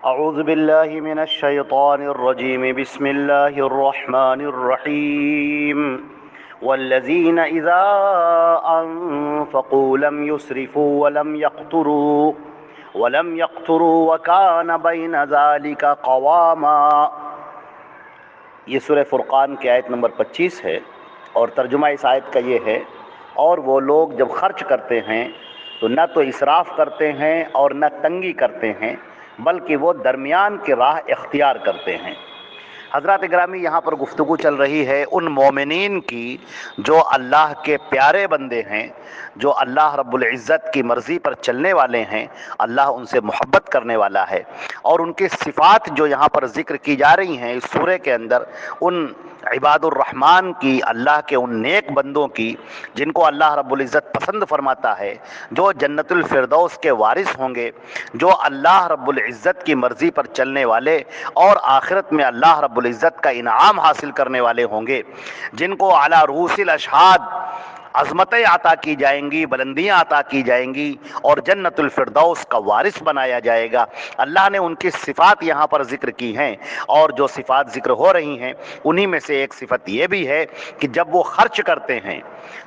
اعوذ باللہ من الشیطان الرجیم بسم اللہ الرحمن الرحیم والذین اذا انفقوا لم يسرفوا ولم يقتروا وكان بین ذلك قواما۔ یہ سورہ فرقان کی آیت نمبر 25 ہے، اور ترجمہ اس آیت کا یہ ہے: اور وہ لوگ جب خرچ کرتے ہیں تو نہ تو اسراف کرتے ہیں اور نہ تنگی کرتے ہیں، بلکہ وہ درمیان کی راہ اختیار کرتے ہیں۔ حضرات گرامی، یہاں پر گفتگو چل رہی ہے ان مومنین کی جو اللہ کے پیارے بندے ہیں، جو اللہ رب العزت کی مرضی پر چلنے والے ہیں، اللہ ان سے محبت کرنے والا ہے، اور ان کی صفات جو یہاں پر ذکر کی جا رہی ہیں اس سورہ کے اندر، ان عباد الرحمن کی، اللہ کے ان نیک بندوں کی جن کو اللہ رب العزت پسند فرماتا ہے، جو جنت الفردوس کے وارث ہوں گے، جو اللہ رب العزت کی مرضی پر چلنے والے اور آخرت میں اللہ رب العزت کا انعام حاصل کرنے والے ہوں گے، جن کو اعلیٰ رؤوس الاشہاد عظمتیں عطا کی جائیں گی، بلندیاں عطا کی جائیں گی، اور جنت الفردوس کا وارث بنایا جائے گا۔ اللہ نے ان کی صفات یہاں پر ذکر کی ہیں، اور جو صفات ذکر ہو رہی ہیں انہی میں سے ایک صفت یہ بھی ہے کہ جب وہ خرچ کرتے ہیں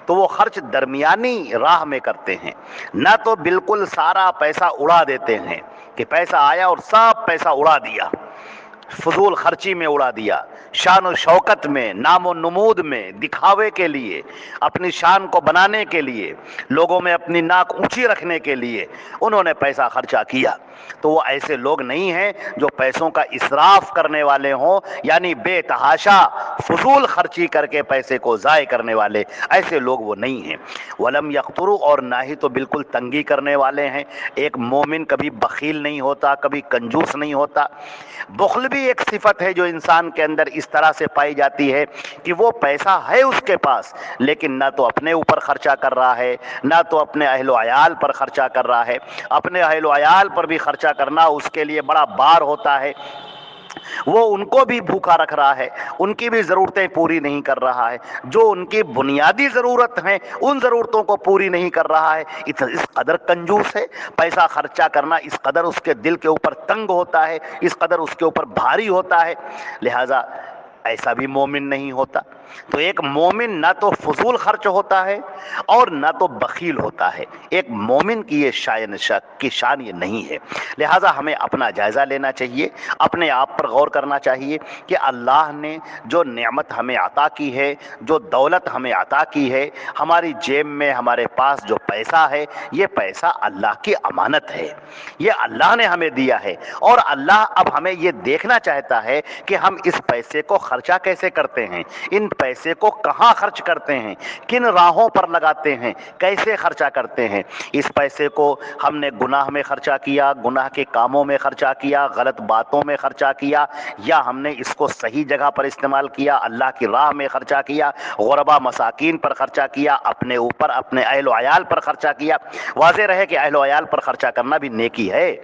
تو وہ خرچ درمیانی راہ میں کرتے ہیں، نہ تو بالکل سارا پیسہ اڑا دیتے ہیں کہ پیسہ آیا اور سب پیسہ اڑا دیا، فضول خرچی میں اڑا دیا، شان و شوکت میں، نام و نمود میں، دکھاوے کے لیے، اپنی شان کو بنانے کے لیے، لوگوں میں اپنی ناک اونچی رکھنے کے لیے انہوں نے پیسہ خرچہ کیا۔ تو وہ ایسے لوگ نہیں ہیں جو پیسوں کا اسراف کرنے والے ہوں، یعنی بے تحاشا فضول خرچی کر کے پیسے کو ضائع کرنے والے، ایسے لوگ وہ نہیں ہیں۔ ولم یقتروا، اور نہ ہی تو بالکل تنگی کرنے والے ہیں۔ ایک مومن کبھی بخیل نہیں ہوتا، کبھی کنجوس نہیں ہوتا۔ بخل بھی ایک صفت ہے جو انسان کے اندر اس طرح سے پائی جاتی ہے کہ وہ پیسہ ہے اس کے پاس، لیکن نہ تو اپنے اوپر خرچہ کر رہا ہے، نہ تو اپنے اہل و عیال پر خرچہ کر رہا ہے۔ اپنے اہل و عیال پر بھی خرچہ کرنا اس کے لیے بڑا بار ہوتا ہے، وہ ان کو بھی بھوکا رکھ رہا ہے، ان کی بھی ضرورتیں پوری نہیں کر رہا ہے، جو ان کی بنیادی ضرورت ہیں ان ضرورتوں کو پوری نہیں کر رہا ہے۔ اس قدر کنجوس ہے، پیسہ خرچہ کرنا اس قدر اس کے دل کے اوپر تنگ ہوتا ہے، اس قدر اس کے اوپر بھاری ہوتا ہے، لہذا ایسا بھی مومن نہیں ہوتا۔ تو ایک مومن نہ تو فضول خرچ ہوتا ہے اور نہ تو بخیل ہوتا ہے۔ ایک مومن کی یہ شان یہ نہیں ہے۔ لہٰذا ہمیں اپنا جائزہ لینا چاہیے، اپنے آپ پر غور کرنا چاہیے کہ اللہ نے جو نعمت ہمیں عطا کی ہے، جو دولت ہمیں عطا کی ہے، ہماری جیب میں ہمارے پاس جو پیسہ ہے، یہ پیسہ اللہ کی امانت ہے، یہ اللہ نے ہمیں دیا ہے، اور اللہ اب ہمیں یہ دیکھنا چاہتا ہے کہ ہم اس پیسے کو خرچہ کیسے کرتے ہیں، ان پیسے کو کہاں خرچ کرتے ہیں، کن راہوں پر لگاتے ہیں، کیسے خرچہ کرتے ہیں۔ اس پیسے کو ہم نے گناہ میں خرچہ کیا، گناہ کے کاموں میں خرچہ کیا، غلط باتوں میں خرچہ کیا، یا ہم نے اس کو صحیح جگہ پر استعمال کیا، اللہ کی راہ میں خرچہ کیا، غربا مساکین پر خرچہ کیا، اپنے اوپر، اپنے اہل و عیال پر خرچہ کیا۔ واضح رہے کہ اہل و عیال پر خرچہ کرنا بھی نیکی ہے۔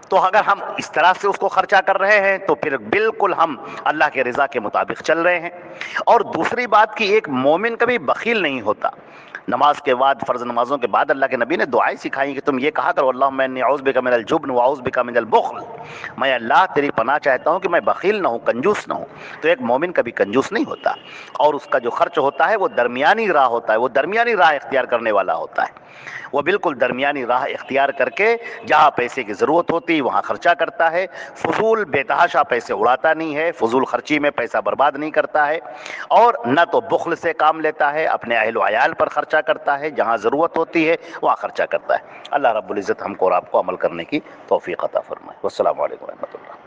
تو اگر ہم اس طرح سے اس کو خرچہ کر رہے ہیں تو پھر بالکل ہم اللہ کے رضا کے مطابق چل رہے ہیں۔ اور دوسری بات کہ ایک مومن کبھی بخیل نہیں ہوتا۔ نماز کے بعد، فرض نمازوں کے بعد اللہ کے نبی نے دعائیں سکھائیں کہ تم یہ کہا کرو: اللہم انی اعوذ بک من الجبن واعوذ بک من البخل، میں اللہ تیری پناہ چاہتا ہوں کہ میں بخیل نہ ہوں، کنجوس نہ ہوں۔ تو ایک مومن کبھی کنجوس نہیں ہوتا، اور اس کا جو خرچ ہوتا ہے وہ درمیانی راہ ہوتا ہے، وہ درمیانی راہ اختیار کرنے والا ہوتا ہے۔ وہ بالکل درمیانی راہ اختیار کر کے جہاں پیسے کی ضرورت ہوتی وہاں خرچہ کرتا ہے، فضول بے تحاشا پیسے اڑاتا نہیں ہے، فضول خرچی میں پیسہ برباد نہیں کرتا ہے، اور نہ تو بخل سے کام لیتا ہے، اپنے اہل و عیال پر خرچہ کرتا ہے، جہاں ضرورت ہوتی ہے وہاں خرچہ کرتا ہے۔ اللہ رب العزت ہم کو اور آپ کو عمل کرنے کی توفیق عطا فرمائے۔ والسلام علیکم ورحمۃ اللہ۔